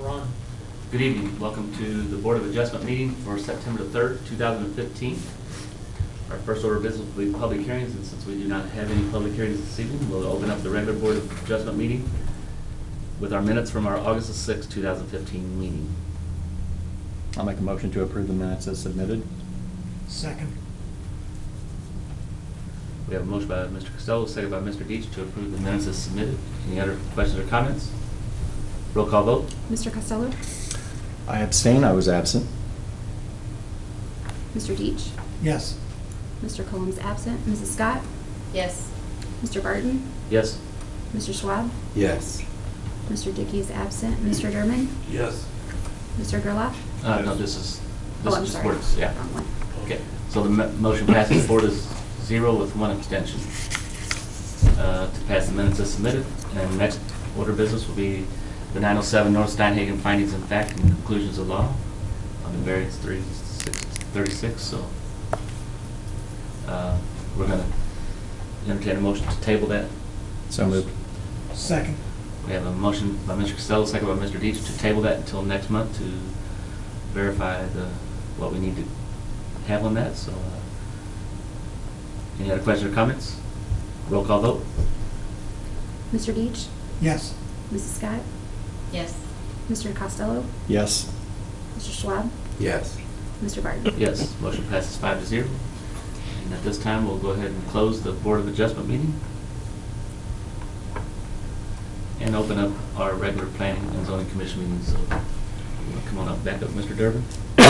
Ron. Good evening. Welcome to the Board of Adjustment meeting for September the 3rd, 2015. Our first order of business will be public hearings, and since we do not have any public hearings this evening, we'll open up the regular Board of Adjustment meeting with our minutes from our August the 6th, 2015 meeting. I'll make a motion to approve the minutes as submitted. Second. We have a motion by Mr. Costello, second by Mr. Deach to approve the minutes as submitted. Any other questions or comments? Roll call vote. Mr. Costello? I abstain, I was absent. Mr. Deach? Yes. Mr. Cullum's absent. Mrs. Scott? Yes. Mr. Barton? Yes. Mr. Schwab? Yes. Mr. Dickey is absent. Mr. Derman? Yes. Mr. Gerlach? No, this is I'm just sorry. words, yeah. Wrong one. Okay, so the motion passes 4-0 with one abstention to pass the minutes as submitted. And the next order of business will be the 907 North Steinhagen findings and fact and conclusions of law on the variance 36. So we're going to entertain a motion to table that. So moved. Second. We have a motion by Mr. Costello, second by Mr. Deach to table that until next month to verify what we need to have on that. So, any other questions or comments? Roll call vote. Mr. Deach? Yes. Mrs. Scott? Yes. Mr. Costello? Yes. Mr. Schwab? Yes. Mr. Barton? Yes, motion passes 5-0. And at this time, we'll go ahead and close the Board of Adjustment meeting and open up our regular Planning and Zoning Commission meeting. So, come on up, back up, Mr. Durbin. Right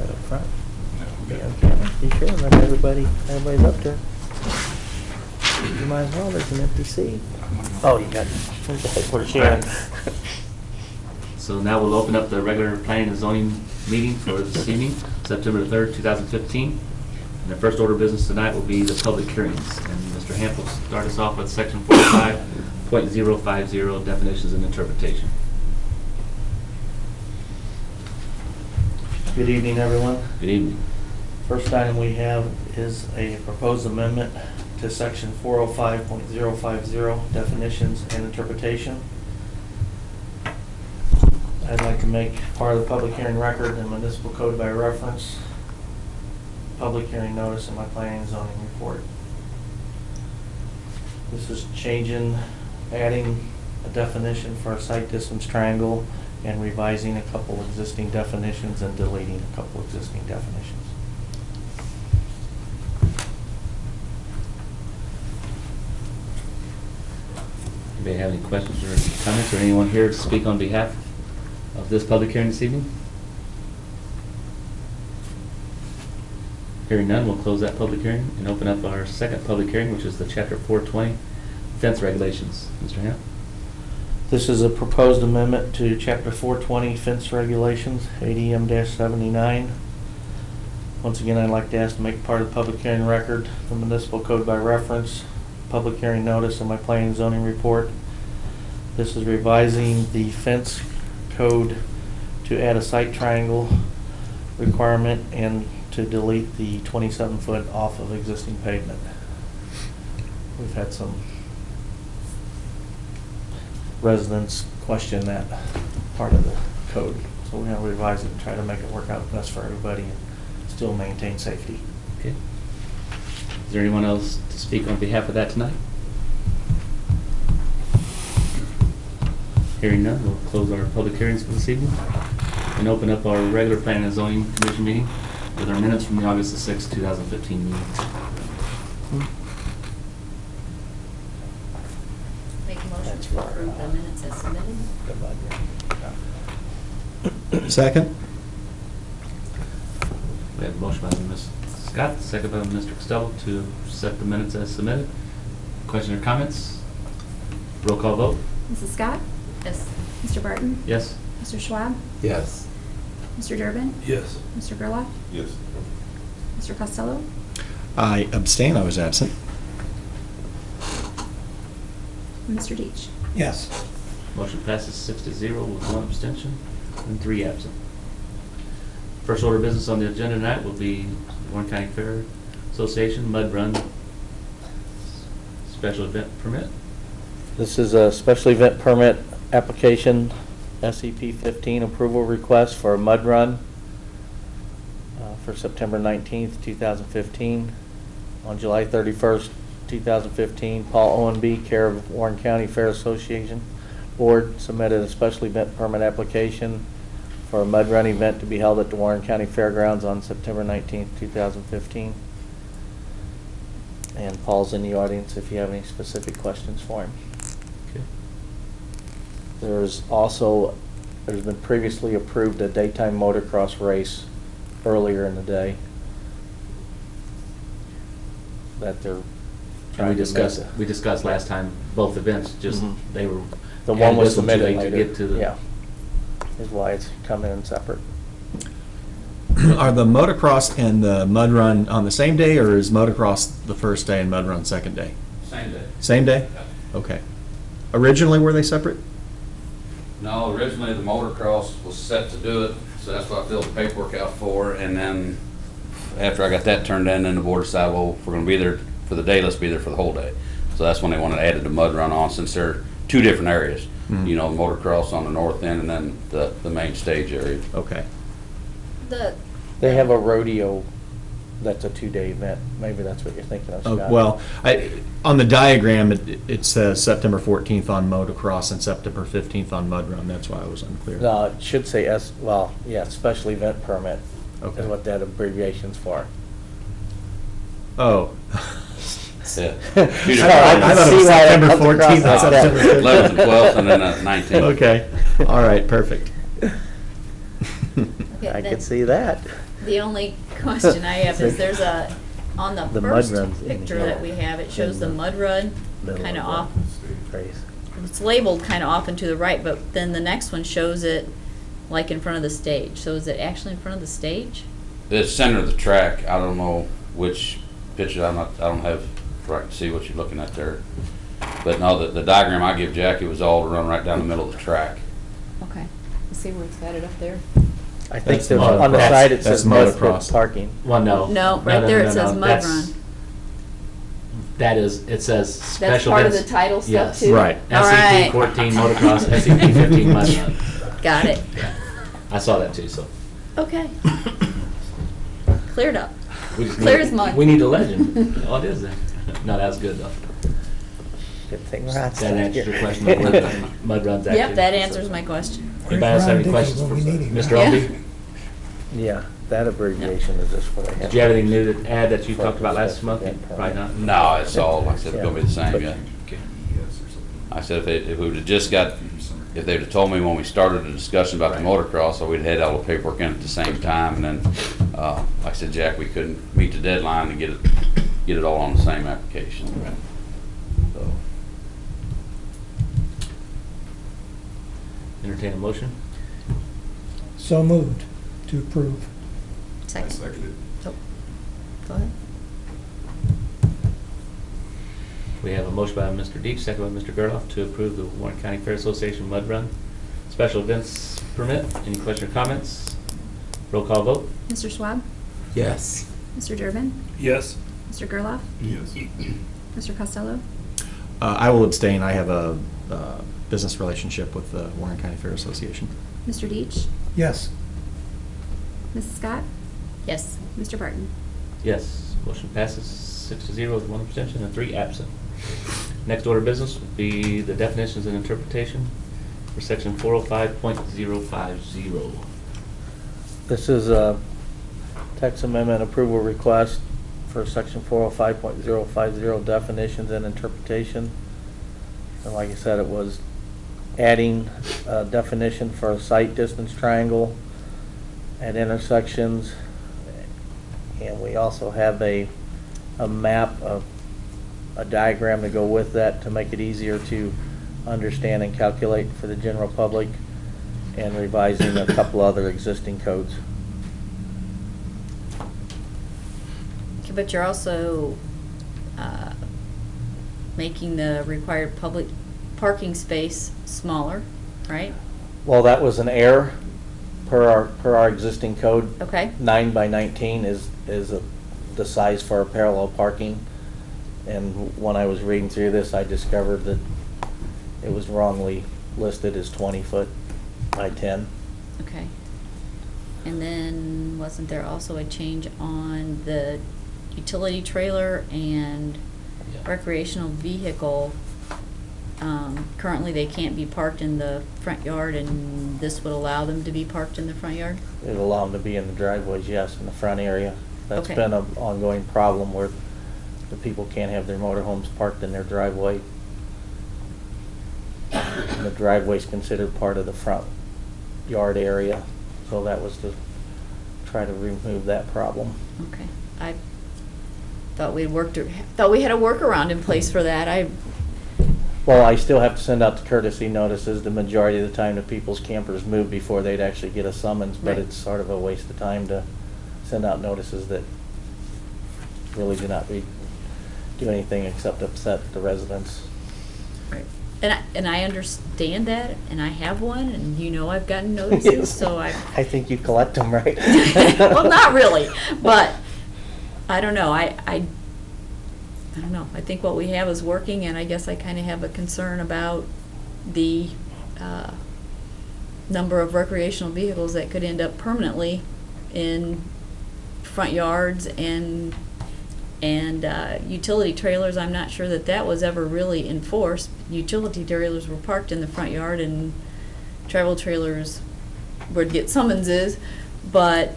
up front. Be on camera. You sure? Remember everybody's up there. You might as well, there's an empty seat. Oh, you got, where's Sharon? So now we'll open up the regular Planning and Zoning meeting for this evening, September 3rd, 2015. And the first order of business tonight will be the public hearings. And Mr. Hamp will start us off with section 45.050, definitions and interpretation. Good evening, everyone. Good evening. First item we have is a proposed amendment to section 405.050, definitions and interpretation. I'd like to make part of the public hearing record and municipal code by reference, public hearing notice in my planning and zoning report. This is adding a definition for a site distance triangle and revising a couple existing definitions and deleting a couple existing definitions. Anybody have any questions or comments, or anyone here to speak on behalf of this public hearing this evening? Hearing none, we'll close that public hearing and open up our second public hearing, which is the Chapter 420 fence regulations. Mr. Hamp? This is a proposed amendment to Chapter 420 fence regulations, ADM-79. Once again, I'd like to ask to make part of the public hearing record, the municipal code by reference, public hearing notice, and my planning and zoning report. This is revising the fence code to add a site triangle requirement and to delete the 27-foot off of existing pavement. We've had some residents question that part of the code, so we're going to revise it and try to make it work out best for everybody and still maintain safety. Okay. Is there anyone else to speak on behalf of that tonight? Hearing none, we'll close our public hearings for this evening and open up our regular Planning and Zoning Commission meeting with our minutes from the August the 6th, 2015 meeting. Make a motion to approve the minutes as submitted. Second? We have a motion by Ms. Scott, second by Mr. Costello to accept the minutes as submitted. Questions or comments? Roll call vote. Mrs. Scott? Yes. Mr. Barton? Yes. Mr. Schwab? Yes. Mr. Durbin? Yes. Mr. Gerlach? Yes. Mr. Costello? I abstain, I was absent. Mr. Deach? Yes. Motion passes 6-0 with one abstention and 3 absent. First order of business on the agenda tonight will be Warren County Fair Association Mud Run Special Event Permit. This is a special event permit application, SEP 15 approval request for a mud run for September 19th, 2015. On July 31st, 2015, Paul Owenby, care of Warren County Fair Association Board, submitted a special event permit application for a mud run event to be held at the Warren County Fairgrounds on September 19th, 2015. And Paul's in the audience if you have any specific questions for him. Okay. There's been previously approved a daytime motocross race earlier in the day that they're And trying to make. we discussed last time, both events, just, Mhm. they were. The one was this too submitted late to later. get to the. Yeah, is why it's coming in separate. Are the motocross and the mud run on the same day, or is motocross the first day and mud run second day? Same day. Same day? Okay. Originally, were they separate? No, originally the motocross was set to do it, so that's what I filled the paperwork out for, and then after I got that turned in, then the board decided, well, if we're gonna be there for the day, let's be there for the whole day. So that's when they wanted to add the mud run on, since they're two different areas. Mhm. You know, motocross on the north end and then the main stage area. Okay. They have a rodeo that's a 2-day event. Maybe that's what you're thinking of, Scott. Well, on the diagram, it says September 14th on motocross and September 15th on mud run. That's why I was unclear. No, it should say special event permit Okay. is what that abbreviation's for. Oh. Yeah. I thought it was September 14th and September 15th. 11th and 12th and then 19th. Okay, all right, perfect. Okay, I then could see that. The only question I have is there's on the The mud first run's in picture here. that we have, it shows In the the mud run middle kind of of off. Race. It's labeled kind of off and to the right, but then the next one shows it like in front of the stage. So is it actually in front of the stage? The center of the track, I don't know which picture, I don't have, where I can see what you're looking at there. But no, the diagram I give Jackie was all to run right down the middle of the track. Okay. Let's see where it's got it up there. I think That's there's, motocross. on the side it That's says mud motocross. pit parking. Well, no. No, right there it says mud that's- run. That is, it says That's special part of the events. title stuff Yes. too? Right. All right. SCP 14 motocross, SCP 15 mud run. Got it. Yeah. I saw that too, so. Okay. Cleared up. We just Clear need- as mud. We need a legend. Oh, it is there. No, that's good though. Good thing we're not That stuck answers here. your question on where the mud runs actually. Yep, that answers my question. Anybody else have any Where's questions Ron for Dickey when we need him? Mr. Yeah. Oldby? Yeah, that abbreviation is just what I have. Did you have anything new to add that you For talked about last special month? event permit. Probably not. No, it's all, like I said, it's gonna be the same, yeah. Okay. I said if we would've just got, if they'd have told me when we started the discussion about the motocross, so we'd had all the paperwork in at the same time, and then, like I said, Jack, we couldn't meet the deadline to get it all on the same application. So, Entertain a motion? So moved to approve. Second. Oh, go ahead. We have a motion by Mr. Deach, second by Mr. Gerloff to approve the Warren County Fair Association Mud Run Special Events Permit. Any questions or comments? Roll call vote? Mr. Schwab? Yes. Mr. Durbin? Yes. Mr. Gerloff? Yes. Mr. Costello? I will abstain. I have a business relationship with the Warren County Fair Association. Mr. Deach? Yes. Mrs. Scott? Yes. Mr. Barton? Yes. Motion passes 6-0 with 1 abstention and 3 absent. Next order of business would be the definitions and interpretation for section 405.050. This is a text amendment approval request for section 405.050 definitions and interpretation. And like I said, it was adding a definition for a sight distance triangle at intersections. And we also have a map of a diagram to go with that to make it easier to understand and calculate for the general public, and revising a couple other existing codes. Okay, but you're also making the required public parking space smaller, right? Well, that was an error per our existing code. Okay. 9 by 19 is the size for parallel parking. And when I was reading through this, I discovered that It was wrongly listed as 20 foot by 10. Okay. And then wasn't there also a change on the utility trailer and recreational vehicle? Currently, they can't be parked in the front yard, and this would allow them to be parked in the front yard? It would allow them to be in the driveways, yes, in the front area. That's Okay. been an ongoing problem where the people can't have their motorhomes parked in their driveway. And the driveway's considered part of the front yard area, so that was to try to remove that problem. Okay. I thought we had a workaround in place for that. Well, I still have to send out the courtesy notices the majority of the time to people's campers move before they'd actually get a summons, but Right. it's sort of a waste of time to send out notices that really do not do anything except upset the residents. Right. And I understand that, and I have one, and you know I've gotten notices, so I think you collect them, right? well, not really, but I don't know. I don't know. I think what we have is working, and I guess I kind of have a concern about the number of recreational vehicles that could end up permanently in front yards and utility trailers. I'm not sure that was ever really enforced. Utility trailers were parked in the front yard, and travel trailers would get summonses, but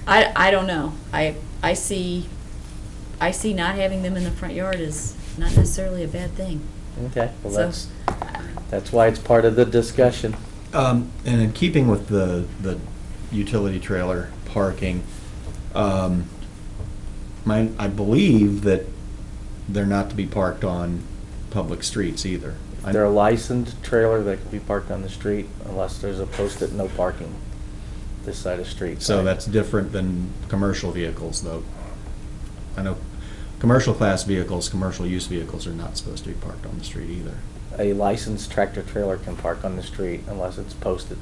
I don't know. I see not having them in the front yard is not necessarily a bad thing. Okay, well, So- that's why it's part of the discussion. And in keeping with the utility trailer parking, I believe that they're not to be parked on public streets either. They're a licensed trailer that can be parked on the street unless there's a posted no parking this side of the street. So that's different than commercial vehicles, though. I know commercial class vehicles, commercial use vehicles are not supposed to be parked on the street either. A licensed tractor trailer can park on the street unless it's posted,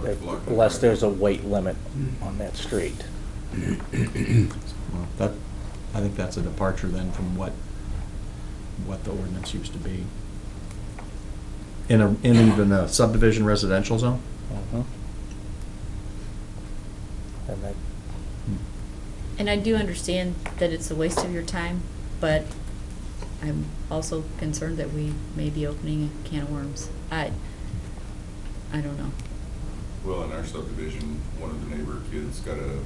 Or it's blocked. unless there's a weight limit on that street. Well, I think that's a departure then from what the ordinance used to be. In even a subdivision residential zone? Mhm. And that, And I do understand that it's a waste of your time, but I'm also concerned that we may be opening a can of worms. I don't know. Well, in our subdivision, one of the neighbor kids got a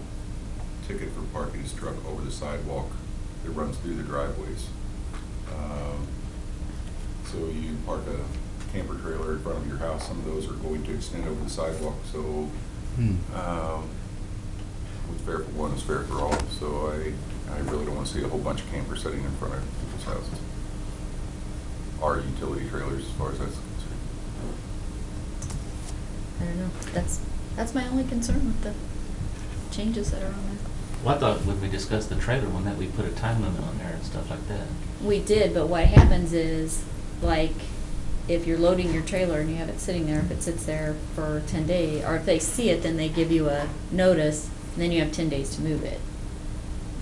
ticket for parking his truck over the sidewalk that runs through the driveways. So you park a camper trailer in front of your house, some of those are going to extend over the sidewalk, so what's fair for one is fair for all. So I really don't want to see a whole bunch of campers sitting in front of people's houses. Our utility trailers, as far as that's concerned. I don't know. That's my only concern with the changes that are on there. Well, I thought when we discussed the trailer one, that we put a time limit on there and stuff like that. We did, but what happens is, like, if you're loading your trailer and you have it sitting there, if it sits there for 10 days, or if they see it, then they give you a notice, and then you have 10 days to move it.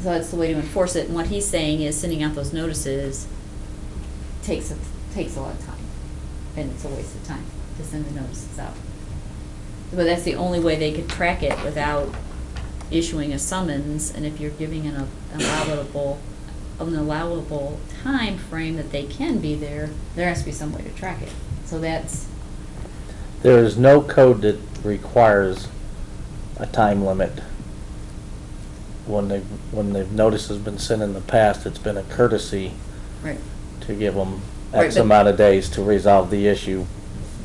So that's the way to enforce it, and what he's saying is sending out those notices takes a lot of time, and it's a waste of time to send the notices out. But that's the only way they could track it without issuing a summons, and if you're giving an allowable time frame that they can be there, there has to be some way to track it. So that's, there is no code that requires a time limit. When the notice has been sent in the past, it's been a courtesy right. to give them Right, X but- amount of days to resolve the issue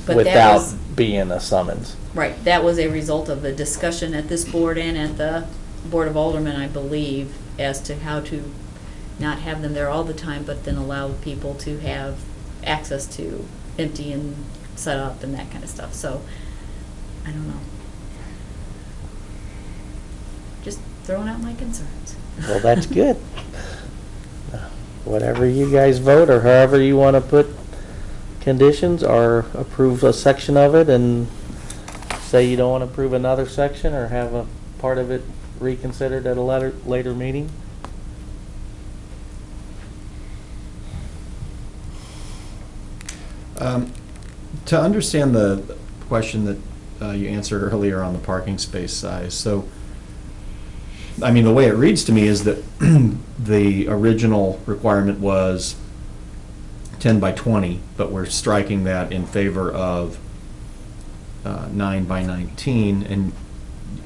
But that without was- being a summons. Right, that was a result of the discussion at this board and at the Board of Aldermen, I believe, as to how to not have them there all the time, but then allow people to have access to empty and set up and that kind of stuff. So, I don't know. Just throwing out my concerns. Well, that's good. Whatever you guys vote, or however you want to put conditions, or approve a section of it and say you don't want to approve another section, or have a part of it reconsidered at a later meeting. To understand the question that you answered earlier on the parking space size, so, I mean, the way it reads to me is that the original requirement was 10 by 20, but we're striking that in favor of 9 by 19, and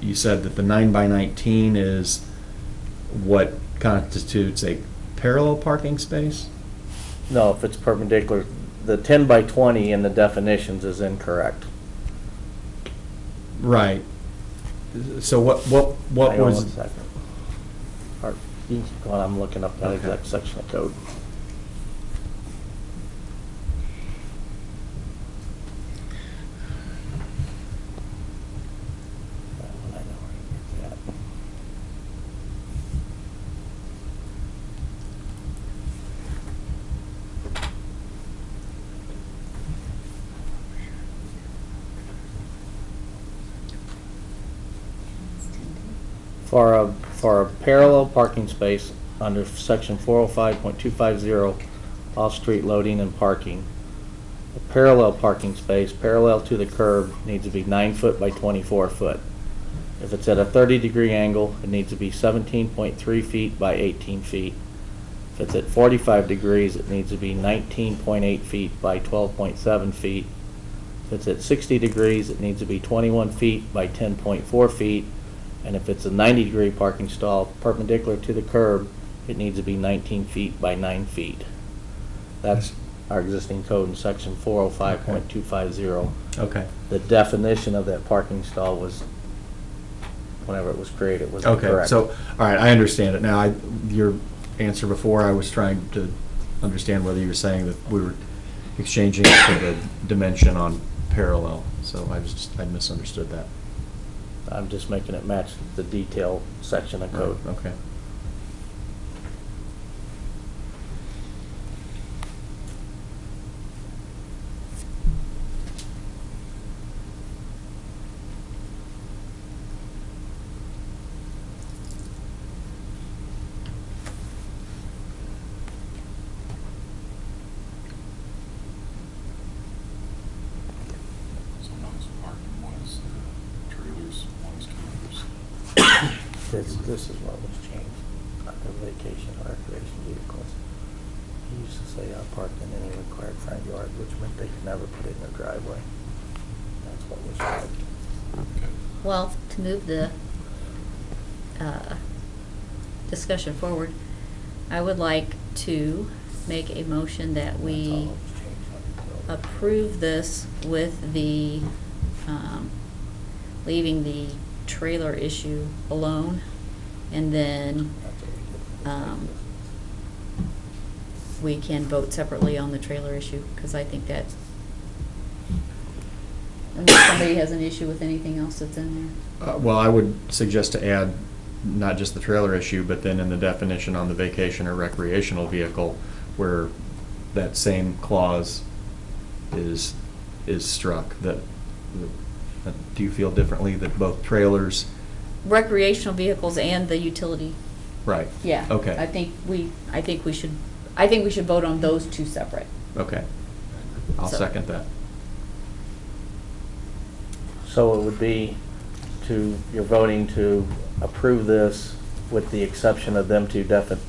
you said that the 9 by 19 is what constitutes a parallel parking space? No, if it's perpendicular, the 10 by 20 in the definitions is incorrect. Right. So what Hang on was? 1 second. You keep going, I'm looking up that Okay. exact section of code. That one I know where it's at. For a parallel parking space under section 405.250, off-street loading and parking, a parallel parking space parallel to the curb needs to be 9 foot by 24 foot. If it's at a 30-degree angle, it needs to be 17.3 feet by 18 feet. If it's at 45 degrees, it needs to be 19.8 feet by 12.7 feet. If it's at 60 degrees, it needs to be 21 feet by 10.4 feet. And if it's a 90-degree parking stall perpendicular to the curb, it needs to be 19 feet by 9 feet. That's our existing code in section 405.250. Okay. The definition of that parking stall was, whenever it was created, was Okay, incorrect. so, all right, I understand it now. Your answer before, I was trying to understand whether you were saying that we were exchanging it for the dimension on parallel, so I misunderstood that. I'm just making it match the detail section of code. Okay. So one's parking, one is trailers, one is campers. This is what was changed, not the vacation or recreation vehicles. He used to say parked in any required front yard, which meant they could never put it in their driveway. That's what was said. Okay. Well, to move the discussion forward, I would like to make a motion that we That's all that was changed on the code. approve this with the, leaving the trailer issue alone, and then That's what we did for the um, we can vote separately on the trailer issue, because I think that, unless somebody has an issue with anything else that's in there. Well, I would suggest to add not just the trailer issue, but then in the definition on the vacation or recreational vehicle, where that same clause is struck, that, do you feel differently that both trailers? Recreational vehicles and the utility, Right. yeah. Okay. I think we should vote on those two separate. Okay. I'll So- second that. So it would be you're voting to approve this with the exception of them two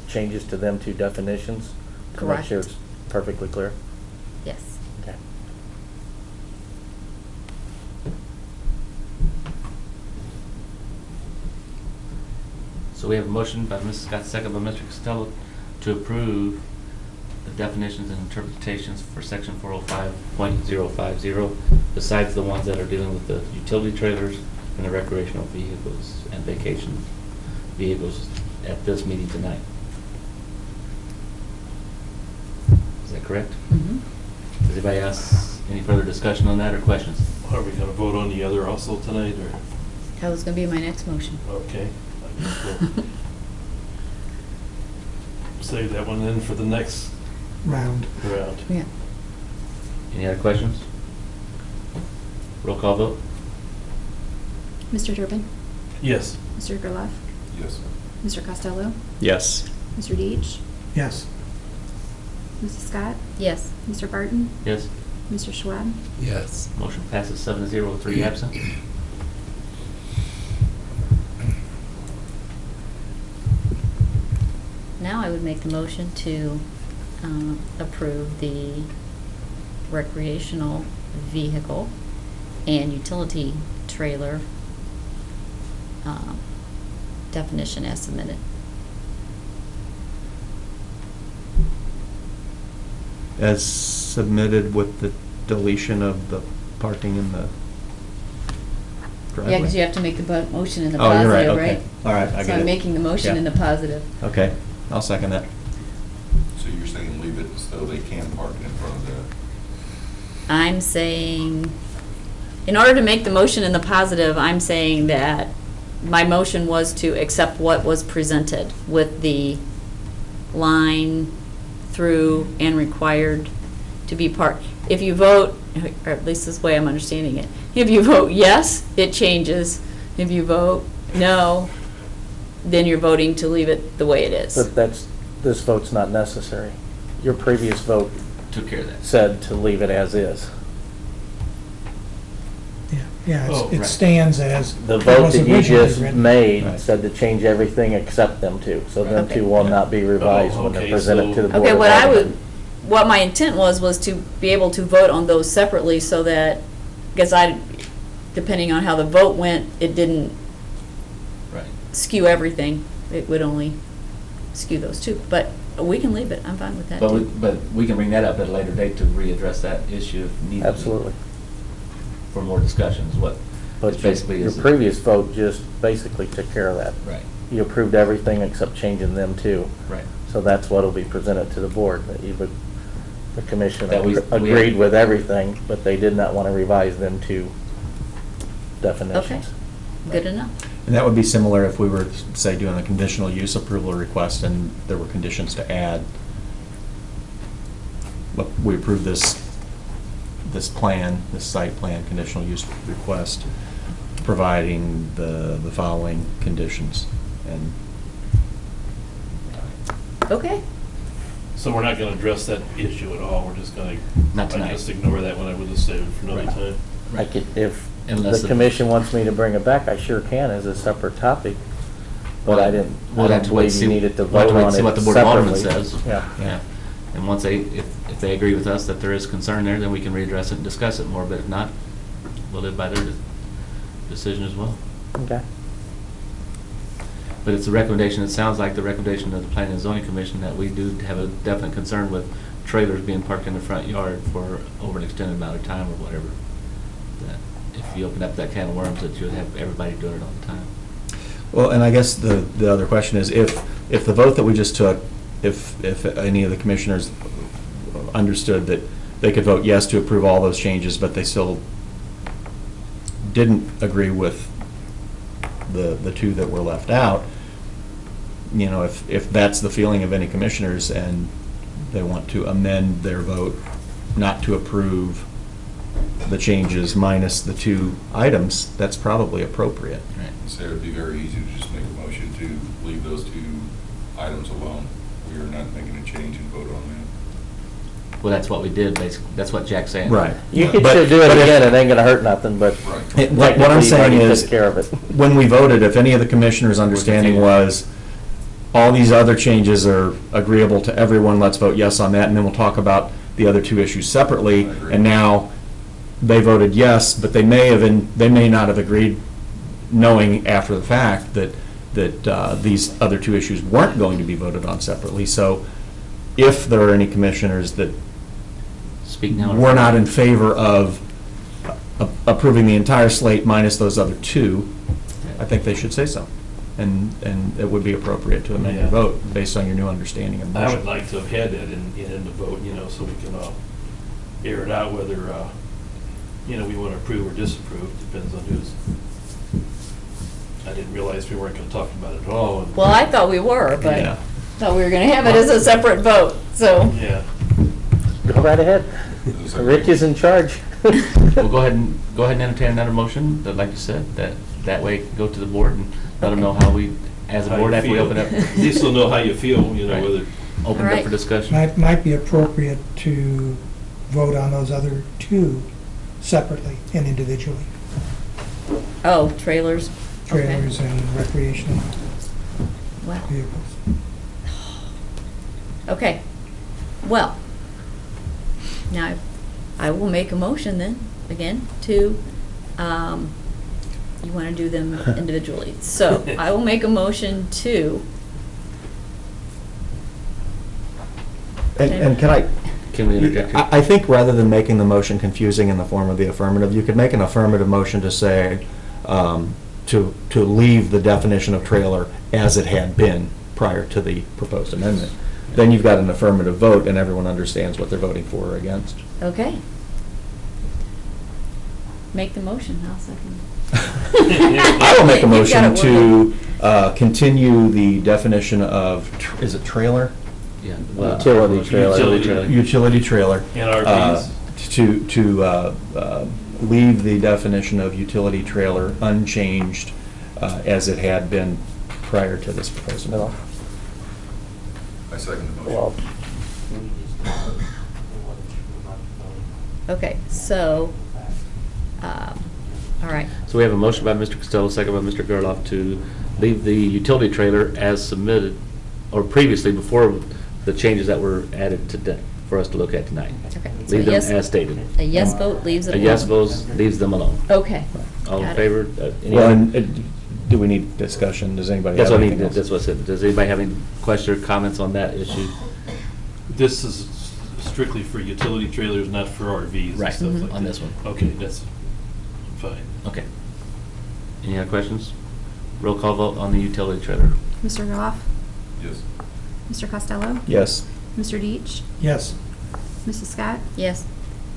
changes to them two definitions? To make sure Correct. it's perfectly clear? Yes. Okay. So we have a motion by Mrs. Scott, second by Mr. Costello, to approve the definitions and interpretations for section 405.050, besides the ones that are dealing with the utility trailers and the recreational vehicles and vacation vehicles at this meeting tonight. Is that correct? Mhm. Does anybody else, any further discussion on that or questions? Are we gonna vote on the other also tonight, or, That was gonna be my next motion. okay? I guess we'll save that one in for the next Round. round. Yeah. Any other questions? Roll call vote? Mr. Turpin? Yes. Mr. Gerloff? Yes. Mr. Costello? Yes. Mr. Deitch? Yes. Mrs. Scott? Yes. Mr. Barton? Yes. Mr. Schwab? Yes. Motion passes 7-0 with 3 absent. Now I would make the motion to approve the recreational vehicle and utility trailer definition as submitted. As submitted with the deletion of the parking in the driveway? Yeah, because you have to make the motion in the Oh, you're right, positive, okay. right? All right, I So get it. I'm making the motion Yeah. in the positive. Okay, I'll second that. So you're saying leave it so they can park in front of the, I'm saying, in order to make the motion in the positive, I'm saying that my motion was to accept what was presented with the line through and required to be part. If you vote, or at least this way I'm understanding it, if you vote yes, it changes. If you vote no, then you're voting to leave it the way it is. But this vote's not necessary. Your previous vote Took care of that. said to leave it as is. Yeah, Oh, it right. stands as. The it vote was that you originally just written. made Right. said to change everything except them two. So them Okay. two will not be revised when they're okay, presented to the so- Board Okay, of what I would, Aldermen. what my intent was to be able to vote on those separately so that, because depending on how the vote went, it didn't Right. skew everything. It would only skew those two. But we can leave it. I'm fine with that too. But we can bring that up at a later date to readdress that issue if needed. Absolutely. For more discussions, what But it basically your is. previous vote just basically took care of that. Right, You approved everything except changing them two. right. So that's what will be presented to the board, that you would, the commission That we agreed with everything, but they did not want to revise them two definitions. Good enough. And that would be similar if we were, say, doing a conditional use approval request and there were conditions to add. Look, we approve this plan, this site plan, conditional use request, providing the following conditions. And Okay. So we're not gonna address that issue at all, we're just gonna. Not tonight. Just ignore that one, I would have saved it for another Right. time. I could, if Unless the it- commission wants me to bring it back, I sure can as a separate topic. But I didn't, We'll I have don't to wait and believe see- you needed to we'll have vote wait and on see what it the Board of Aldermen separately. says. Yeah. Yeah. And once if they agree with us that there is concern there, then we can readdress it and discuss it more, but if not, we'll live by their decision as well. Okay. But it's a recommendation, it sounds like the recommendation of the Planning and Zoning Commission that we do have a definite concern with trailers being parked in the front yard for over an extended amount of time or whatever. That if you open up that can of worms, that you'd have everybody doing it all the time. well, and I guess the other question is, if the vote that we just took, if any of the commissioners understood that they could vote yes to approve all those changes, but they still didn't agree with the two that were left out, you know, if that's the feeling of any commissioners and they want to amend their vote not to approve the changes minus the two items, that's probably appropriate. Right. so it'd be very easy to just make a motion to leave those two items alone. We are not making a change and vote on that. Well, that's what we did, basically. That's what Jack's saying. Right. You could But- still do it but if- again, it ain't gonna hurt nothing, but Right. What I'm technically, saying you already is, took care of it. when we voted, if any of the commissioners' understanding was, all these other changes are agreeable to everyone, let's vote yes on that, and then we'll talk about the other two issues separately. I agree. And now, they voted yes, but they may not have agreed, knowing after the fact that these other two issues weren't going to be voted on separately. So if there are any commissioners that Speak now. we're not in favor of approving the entire slate minus those other two, I think they should say so. And it would be appropriate to amend your Yeah. vote based on your new understanding of the I motion. would like to have had that in the vote, so we can air it out whether, we want to approve or disapprove, depends on who's. I didn't realize we weren't going to talk about it at all. and- Well, I thought we were, but Yeah. thought we were going to have it as a separate vote, so. Yeah. Go right ahead. Rick is in charge. We'll go ahead and entertain another motion, that, like you said, that way go to the board and let them know how we, as a How board, you after we feel. open up. At least they'll know how you feel, Right. whether. Open it up Alright. for discussion. Might be appropriate to vote on those other two separately and individually. Oh, trailers. Okay. Trailers and recreational Well, vehicles. okay. Well, now I will make a motion then, again, to, you want to do them individually. So I will make a motion to. And can I? Can we interject here? I think rather than making the motion confusing in the form of the affirmative, you could make an affirmative motion to say, to leave the definition of trailer as it had been prior to the proposed amendment. Then you've got an affirmative vote and everyone understands what they're voting for or against. Okay. Make the motion, I'll second. I will make a You've got motion it to continue the definition of, is it trailer? Yeah. Utility trailer. Utility trailer. Utility trailer. And RVs. To leave the definition of utility trailer unchanged as it had been prior to this proposed amendment. I second the motion. Okay, so, all right. So we have a motion by Mr. Costello, second by Mr. Gerloff to leave the utility trailer as submitted, or previously, before the changes that were added today, for us to look at tonight. Okay. So Leave them yes- as stated. A yes vote leaves it A alone. yes vote leaves them alone. Okay. All in Got it. favor? Any Well, other- and do we need discussion? Does anybody That's have what I anything need, else? that's what I said. Does anybody have any questions or comments on that issue? This is strictly for utility trailers, not for RVs and Right, stuff like that. on this one. Okay, that's fine. Okay. Any other questions? Roll call vote on the utility trailer. Mr. Gerloff? Yes. Mr. Costello? Yes. Mr. Deitch? Yes. Mrs. Scott? Yes.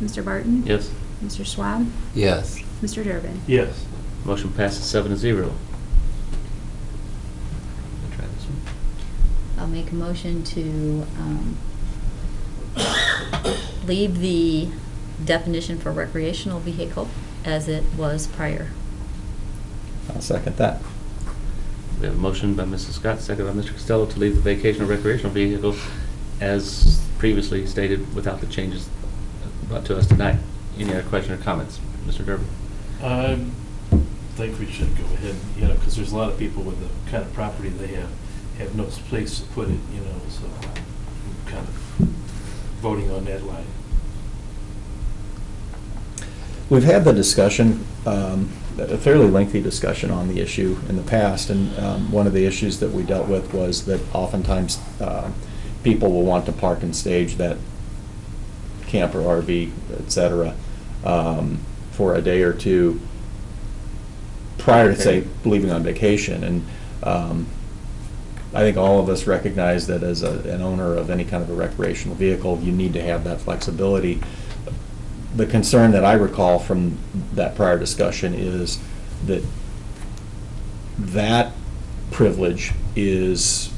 Mr. Barton? Yes. Mr. Schwab? Yes. Mr. Durbin? Yes. Motion passes 7-0. Try this one. I'll make a motion to leave the definition for recreational vehicle as it was prior. I'll second that. We have a motion by Mrs. Scott, second by Mr. Costello to leave the vacation or recreational vehicle as previously stated without the changes brought to us tonight. Any other question or comments? Mr. Durbin? I think we should go ahead, because there's a lot of people with the kind of property they have no place to put it, so I'm kind of voting on that line. We've had the discussion, a fairly lengthy discussion on the issue in the past, and one of the issues that we dealt with was that oftentimes people will want to park and stage that camper, RV, et cetera, for a day or two prior to, say, leaving on vacation. And I think all of us recognize that as an owner of any kind of a recreational vehicle, you need to have that flexibility. The concern that I recall from that prior discussion is that that privilege is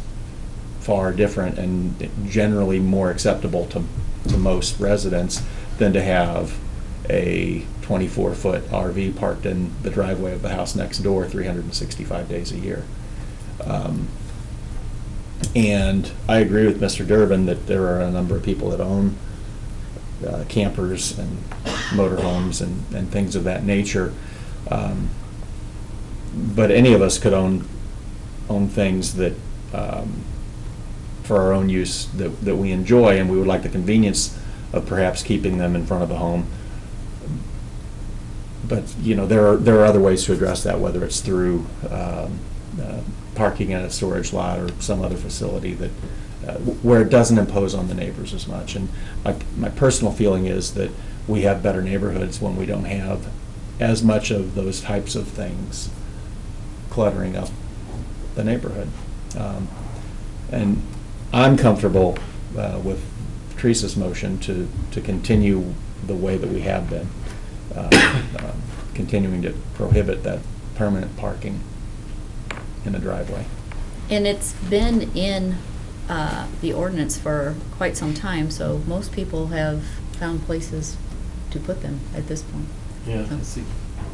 far different and generally more acceptable to most residents than to have a 24-foot RV parked in the driveway of the house next door 365 days a year. And I agree with Mr. Durbin that there are a number of people that own campers and motorhomes and things of that nature. But any of us could own things that, for our own use, that we enjoy, and we would like the convenience of perhaps keeping them in front of the home. But, there are other ways to address that, whether it's through parking at a storage lot or some other facility that where it doesn't impose on the neighbors as much. And my personal feeling is that we have better neighborhoods when we don't have as much of those types of things cluttering up the neighborhood. And I'm comfortable with Teresa's motion to continue the way that we have been, continuing to prohibit that permanent parking in the driveway. And it's been in the ordinance for quite some time, so most people have found places to put them at this point. Yeah, I see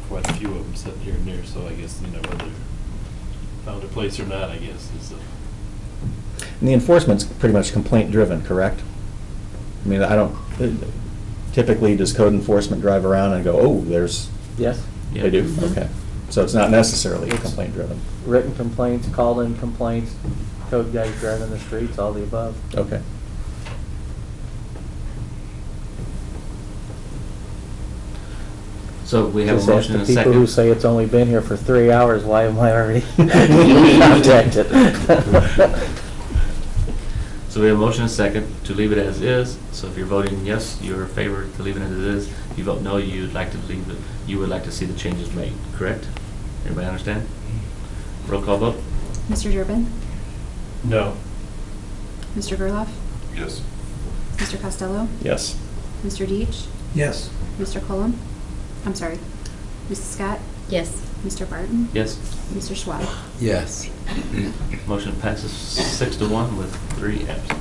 quite a few of them sitting here and there, so I guess, whether found a place or not, I guess, is And the enforcement's pretty much complaint driven, correct? I mean, I don't, typically, does code enforcement drive around and go, oh, there's, Yes? they do? Mhm. Okay. So it's not necessarily It's- complaint driven? Written complaints, called-in complaints, code guys driving the streets, all the above. Okay. So we have a Just ask motion the and a people who second. say it's only been here for 3 hours, why am I already contacted? So we have a motion and a second to leave it as is. So if you're voting yes, you're in favor to leave it as it is. If you vote no, you'd like to leave it, you would like to see the changes made, correct? Everybody understand? Roll call vote? Mr. Durbin? No. Mr. Gerloff? Yes. Mr. Costello? Yes. Mr. Deitch? Yes. Mr. Cullum? I'm sorry. Mrs. Scott? Yes. Mr. Barton? Yes. Mr. Schwab? Yes. Motion passes 6-1 with 3 absent.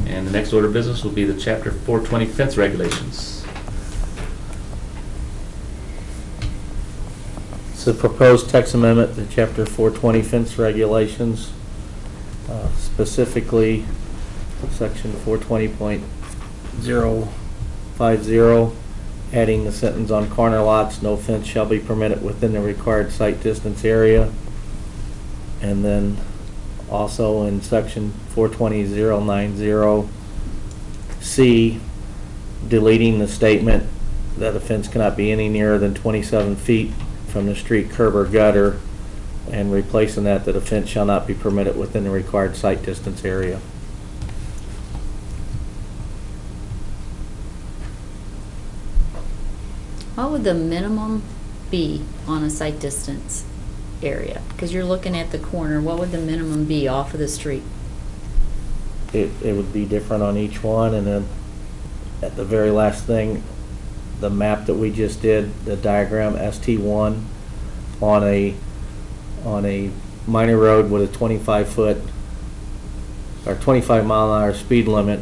And the next order of business will be the Chapter 420 fence regulations. It's a proposed text amendment to Chapter 420 fence regulations, specifically Section 420.050, adding the sentence on corner lots, no fence shall be permitted within the required site distance area. And then also in Section 420.090C, deleting the statement that a fence cannot be any nearer than 27 feet from the street curb or gutter, and replacing that a fence shall not be permitted within the required site distance area. What would the minimum be on a site distance area? Because you're looking at the corner, what would the minimum be off of the street? It would be different on each one, and then at the very last thing, the map that we just did, the diagram ST1 on a minor road with a 25-foot or 25-mile-an-hour speed limit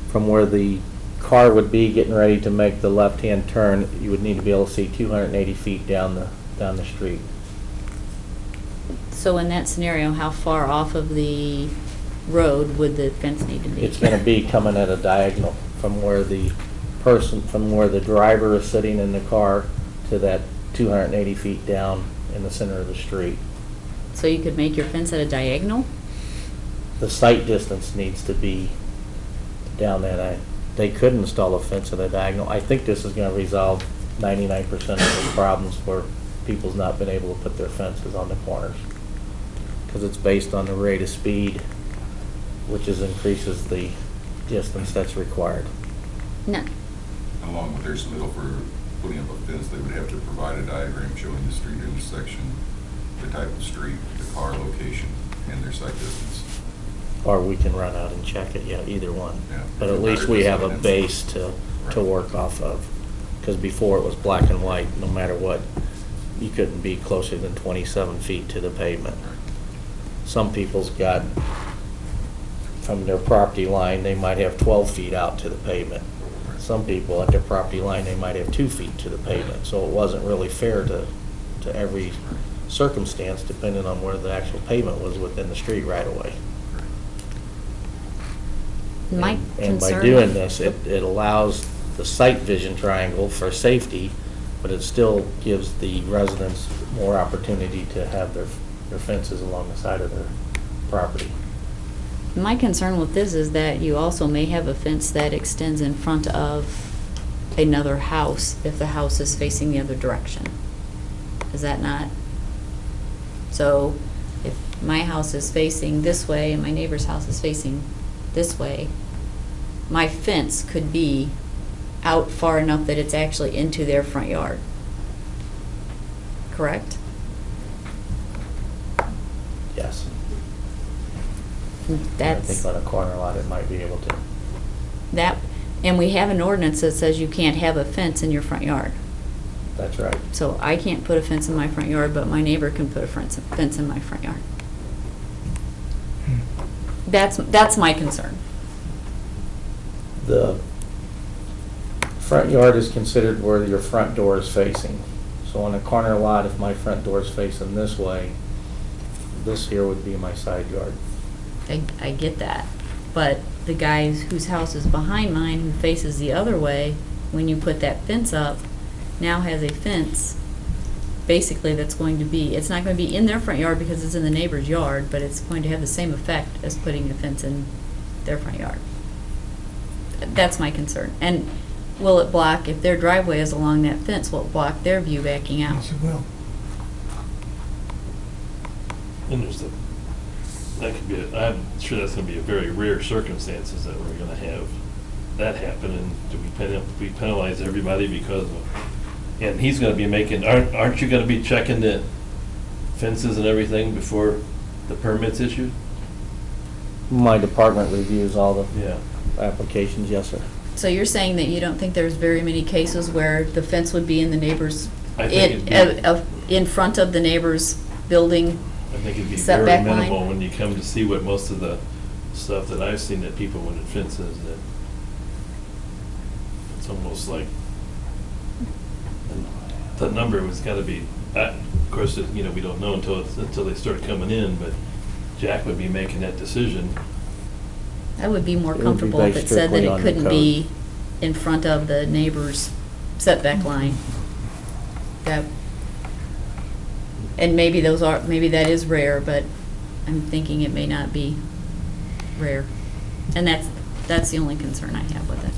from where the car would be getting ready to make the left-hand turn, you would need to be able to see 280 feet down the street. So in that scenario, how far off of the road would the fence need to be? It's going to be coming at a diagonal from where the driver is sitting in the car to that 280 feet down in the center of the street. So you could make your fence at a diagonal? The site distance needs to be down that. They could install a fence at a diagonal. I think this is going to resolve 99% of the problems where people's not been able to put their fences on the corners. Because it's based on the rate of speed, which increases the distance that's required. No. Along with their submittal for putting up a fence, they would have to provide a diagram showing the street intersection, the type of street, the car location, and their site distance. Or we can run out and check it, yeah, either one. Yeah. But at least we have a Right. base to work off of. Because before it was black and white, no matter what, you couldn't be closer than 27 feet to the pavement. Some people's got, from their property line, they might have 12 feet out to the pavement. Some people at their property line, they might have 2 feet to the pavement. So it wasn't really fair to every circumstance, depending on where the actual pavement was within the street right away. My And by concern- doing this, it allows the sight vision triangle for safety, but it still gives the residents more opportunity to have their fences along the side of their property. My concern with this is that you also may have a fence that extends in front of another house if the house is facing the other direction. Is that not? So if my house is facing this way and my neighbor's house is facing this way, my fence could be out far enough that it's actually into their front yard. Correct? Yes. I That's. think on a corner lot, it might be able to. That, and we have an ordinance that says you can't have a fence in your front yard. That's right. So I can't put a fence in my front yard, but my neighbor can put a fence in my front yard. That's my concern. The front yard is considered where your front door is facing. So on a corner lot, if my front door is facing this way, this here would be my side yard. I get that, but the guy whose house is behind mine, who faces the other way, when you put that fence up, now has a fence, basically that's going to be, it's not going to be in their front yard because it's in the neighbor's yard, but it's going to have the same effect as putting a fence in their front yard. That's my concern. And will it block, if their driveway is along that fence, will it block their view backing out? Yes, it will. And that could be, I'm sure that's gonna be a very rare circumstances that we're gonna have that happen, and do we penalize everybody because of, and he's gonna be making, aren't you gonna be checking the fences and everything before the permit's issued? My department reviews all the Yeah. applications, yes, sir. So you're saying that you don't think there's very many cases where the fence would be in the neighbor's, I think it'd in front of the neighbor's building? I think it'd be very Setback line? minimal when you come to see what most of the stuff that I've seen that people when it fences, that it's almost like the number was gotta be, of course, we don't know until they start coming in, but Jack would be making that decision. I would be more It would be comfortable if based it said that strictly it on the couldn't code. be in front of the neighbor's setback line. That, and maybe maybe that is rare, but I'm thinking it may not be rare. And that's the only concern I have with it.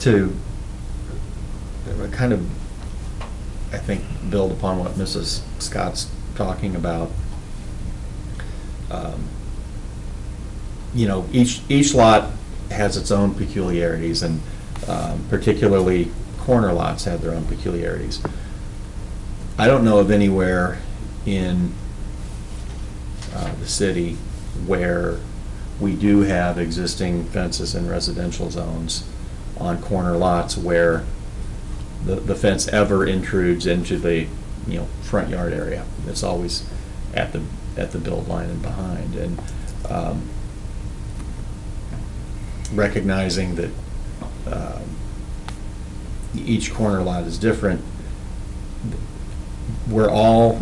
To kind of, I think, build upon what Mrs. Scott's talking about, each lot has its own peculiarities, and particularly corner lots have their own peculiarities. I don't know of anywhere in the city where we do have existing fences in residential zones on corner lots where the fence ever intrudes into the front yard area. It's always at the build line and behind. And recognizing that each corner lot is different, we're all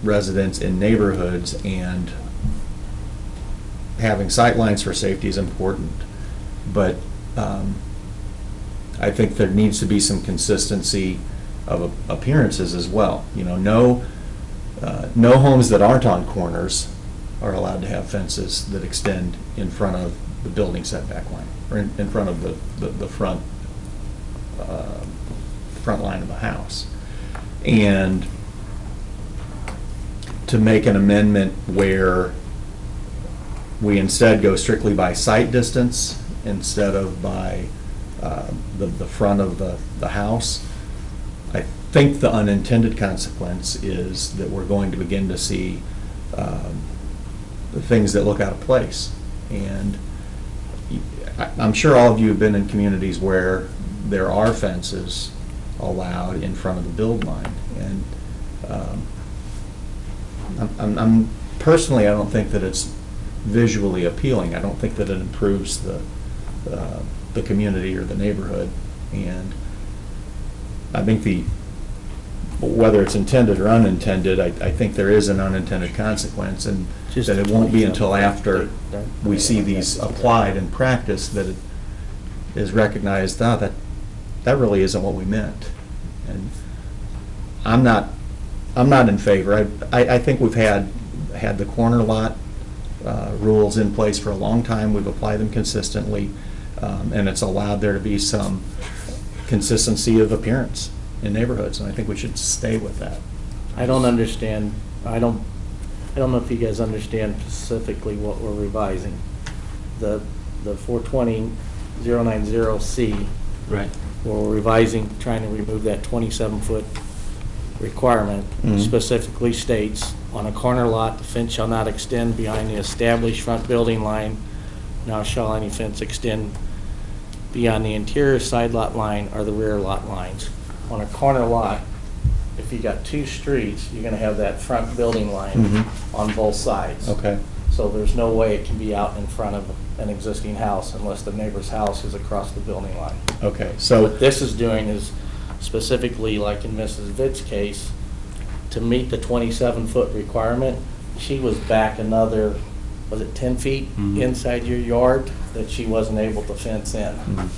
residents in neighborhoods, and having sight lines for safety is important, but I think there needs to be some consistency of appearances as well. No homes that aren't on corners are allowed to have fences that extend in front of the building setback line, or in front of the front line of the house. And to make an amendment where we instead go strictly by sight distance instead of by the front of the house, I think the unintended consequence is that we're going to begin to see the things that look out of place. And I'm sure all of you have been in communities where there are fences allowed in front of the build line. And I'm personally, I don't think that it's visually appealing. I don't think that it improves the community or the neighborhood. And I think whether it's intended or unintended, I think there is an unintended consequence, and that it won't be until after we see these applied in practice that it is recognized that really isn't what we meant. And I'm not in favor. I think we've had the corner lot rules in place for a long time. We've applied them consistently, and it's allowed there to be some consistency of appearance in neighborhoods, and I think we should stay with that. I don't understand, I don't know if you guys understand specifically what we're revising. The 420-090C, Right. where we're revising, trying to remove that 27-foot requirement, Mhm. specifically states, on a corner lot, the fence shall not extend behind the established front building line, nor shall any fence extend beyond the interior side lot line or the rear lot lines. On a corner lot, if you got two streets, you're gonna have that front building line Mhm. on both sides. Okay. So So there's no way it can be out in front of an existing house unless the neighbor's house is across the building line. Okay, so. What this is doing is specifically, like in Mrs. Vitt's case, to meet the 27-foot requirement, she was back another, was it 10 feet Mhm. inside your yard that she wasn't able to fence in. Mhm.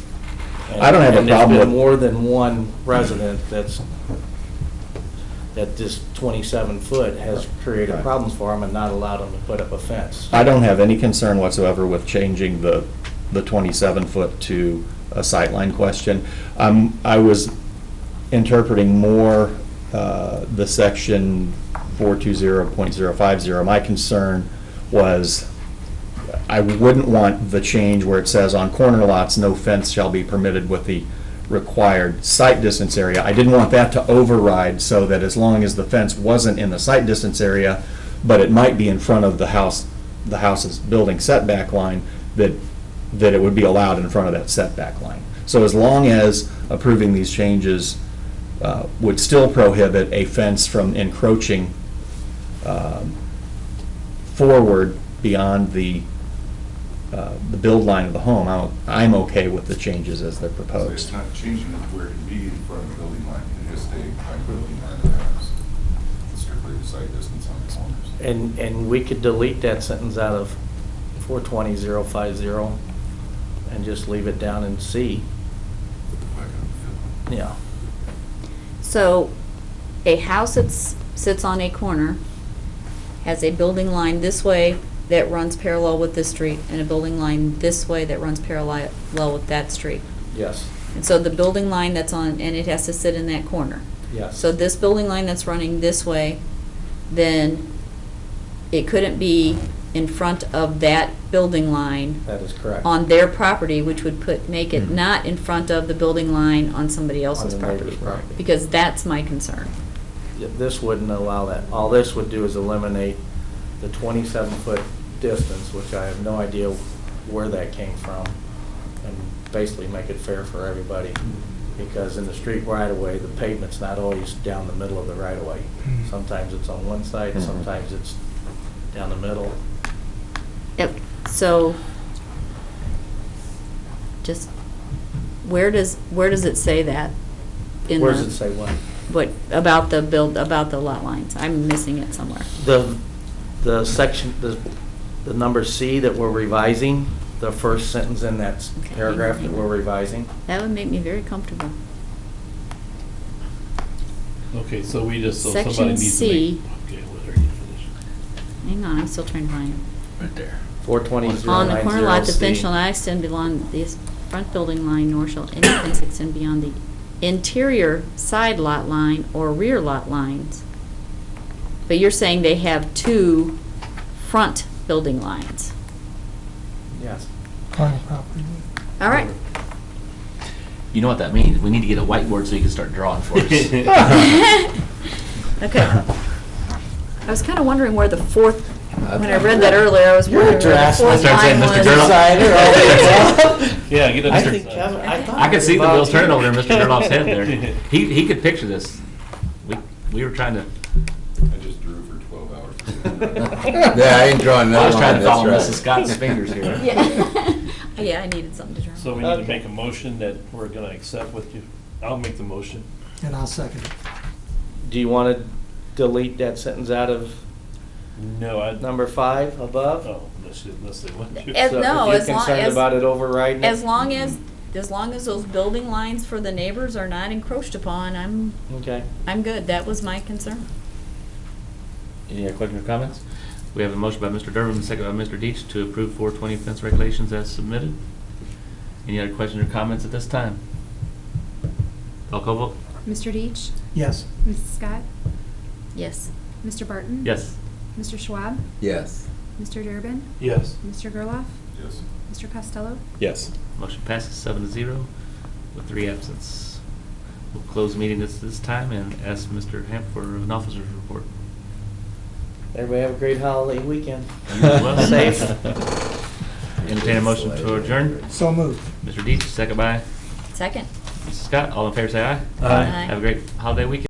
I don't have a problem And there's with- been more than one resident that this 27-foot has created Right. problems for them and not allowed them to put up a fence. I don't have any concern whatsoever with changing the 27-foot to a sightline question. I was interpreting more the section 420.050. My concern was I wouldn't want the change where it says on corner lots, no fence shall be permitted with the required sight distance area. I didn't want that to override so that as long as the fence wasn't in the sight distance area, but it might be in front of the house's building setback line, that it would be allowed in front of that setback line. So as long as approving these changes would still prohibit a fence from encroaching forward beyond the build line of the home, I'm okay with the changes as they're So proposed. it's not changing where it can be in front of the building line, it just stay by the building line of the house. It's strictly the site distance on the corners. And we could delete that sentence out of 420.050 and just leave it down in C. Back up the field. Yeah. So, a house that sits on a corner has a building line this way that runs parallel with this street, and a building line this way that runs parallel with that street. Yes. And so the building line that's on, and it has to sit in that corner. Yes. So this building line that's running this way, then it couldn't be in front of that building line That is correct. on their property, which would make it Mhm. not in front of the building line on somebody else's On the neighbor's property. property. Because that's my concern. This wouldn't allow that. All this would do is eliminate the 27-foot distance, which I have no idea where that came from, and basically make it fair for everybody. Because in the street right-of-way, the pavement's not always down the middle of the right-of-way. Mhm. Sometimes it's on one side, Mhm. sometimes it's down the middle. Yep, so, just, where does it say that? in Where does the- it say what? What, about the lot lines? I'm missing it somewhere. The section, the number C that we're revising, the first sentence in that Okay. paragraph that we're revising. That would make me very comfortable. Okay, so we just, so Section somebody needs to C. make. Okay, what are you finished? Hang on, I'm still trying to find it. Right there. 420.090C. On the corner lot, the fence shall not extend beyond the front building line, nor shall any fence extend beyond the interior side lot line or rear lot lines. But you're saying they have two front building lines. Yes. On property. All right. You know what that means? We need to get a whiteboard so you can start drawing for us. Okay. I was kind of wondering where the fourth, when I read that earlier, I was You're wondering where the drastic. fourth Start saying line Mr. was. Gerloff. Designer, all the way Yeah, get a I Mr. think Kevin, I thought. I could see the wheels turning over there, there, Mr. Gerloff's head there. He could picture this. We were trying to, I just drew for 12 hours. Yeah, I ain't drawing I that was trying to follow line, Mrs. that's Scott's fingers here. Yeah. Yeah, I needed something to draw. So we need to Okay. make a motion that we're gonna accept what you, I'll make the motion. And I'll second it. Do you want to delete that sentence out of No, I, number 5 above? oh, unless they want to. As- So no, if as you're long concerned as- about it overriding it? As long as those building lines for the neighbors are not encroached upon, Okay. I'm good. That was my concern. Any other questions or comments? We have a motion by Mr. Durbin, and a second by Mr. Deitch to approve 420 fence regulations as submitted. Any other questions or comments at this time? Roll call vote? Mr. Deitch? Yes. Mrs. Scott? Yes. Mr. Barton? Yes. Mr. Schwab? yes. Mr. Durbin? Yes. Mr. Gerloff? Yes. Mr. Costello? Yes. Motion passes 7-0 with 3 absence. We'll close the meeting at this time and ask Mr. Hamp for an officer's report. Everybody have a great holiday weekend. You as well. Safe. Entertain a motion to adjourn. So moved. Mr. Deitch, second by Second. Mrs. Scott. All in favor, say aye. Aye. Have a great holiday weekend.